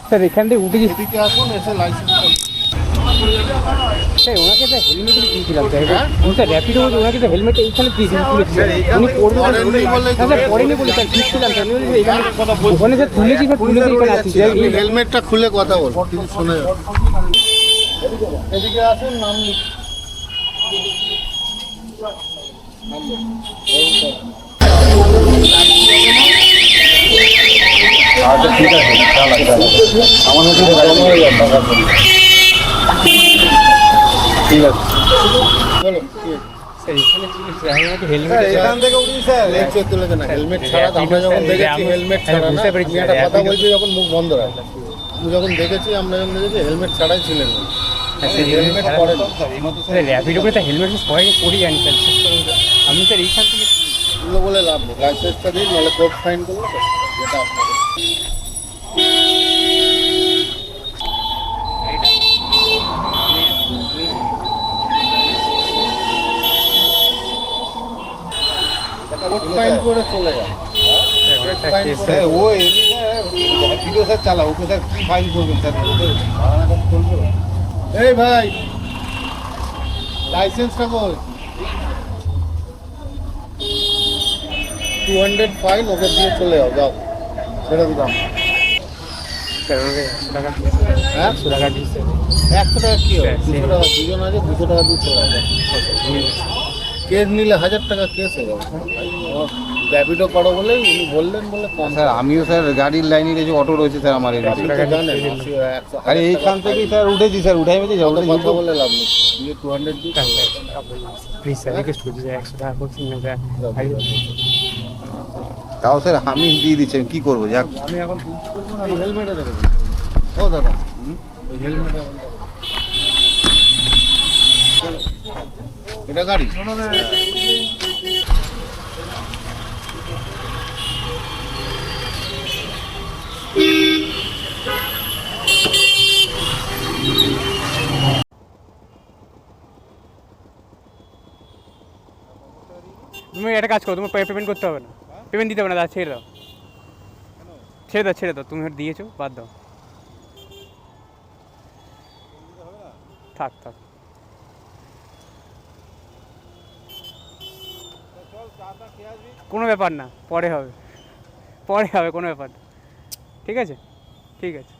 Sir এখান থেকে উঠে এদিকে আসুন, এসে লাইসেন্স স্যার ওনাকে তো হেলমেট দিয়েছিলাম স্যার। স্যার র্যাপিডো বলতে ওনাকে তো হেলমেট এইখানে তুলেছিলেন, উনি পড়বেন স্যার, পড়েনি বলে স্যার দিচ্ছিলাম স্যার। এখানে ওখানে স্যার তুলেছি, স্যার তুলেছি এখানে আছি স্যার। হেলমেটটা খুলে কথা বল, কিছু শোনা যাবে। এদিকে আসুন, নাম আচ্ছা ঠিক আছে, আমার মধ্যে ঠিক আছে বলো। এখান থেকে উঠি স্যার, হেলমেট ছাড়া আমরা যখন দেখেছি, হেলমেট ছাড়া না, আপনি একটা কথা বলছি যখন মুখ বন্ধ রাখে, তুমি যখন দেখেছি, আমরা যখন দেখেছি হেলমেট ছাড়াই ছিলেন না। হেলমেট পরেন র্যাপিডো করে হেলমেট সবাইকে পরি জানি স্যার। আমি স্যার এইখান থেকে এগুলো বলে লাভ নেই, লাইসেন্সটা দিন, নাহলে কোর্ট ফাইন করবো তো, যেটা আপনাদের। ফাইন করে চলে যান। ও এমনি স্যার ভিডিও স্যার চালা, ওকে স্যার কি ফাইন করবেন স্যার? এই ভাই, লাইসেন্সটা কই? 200 ফাইন, ওকে দিয়ে চলে যাও, যাও ছেড়ে দিলাম। স্যার ওনাকে 100 টাকা হ্যাঁ 100 টাকা দিচ্ছে। 100 টাকা কি হবে? 200 টাকা, দুজন আছে, 200 টাকা দিয়ে চলে যাও। কেস নিলে 1000 টাকা কেস হয়ে যাবে। র্যাপিডো করো বলে উনি বললেন বলে কম। স্যার আমিও স্যার গাড়ির লাইনে রয়েছে, অটো রয়েছে স্যার আমার এদিকে। আপনি তো জানেন, আরে এইখান থেকেই স্যার উঠেছি স্যার, উঠাই মেঝে অত কথা বলে লাভ নেই। দিয়ে 200 দিয়ে প্লিজ স্যার রিকোয়েস্ট করছি স্যার, 100 টাকা করছি না স্যার। তাও স্যার আমি দিয়ে দিচ্ছি, আমি কী করবো? যাক আমি এখন হেলমেটে দেখে ও দাদা, ওই হেলমেটে এটা গাড়ি তুমি একটা কাজ করো, তোমার পেমেন্ট করতে হবে না, পেমেন্ট দিতে হবে না, দাদা ছেড়ে দাও, ছেড়ে দাও, তুমি দিয়েছো, বাদ দাও, থাক থাক। কোনো ব্যাপার না, পরে হবে, কোনো ব্যাপার না, ঠিক আছে, ঠিক আছে।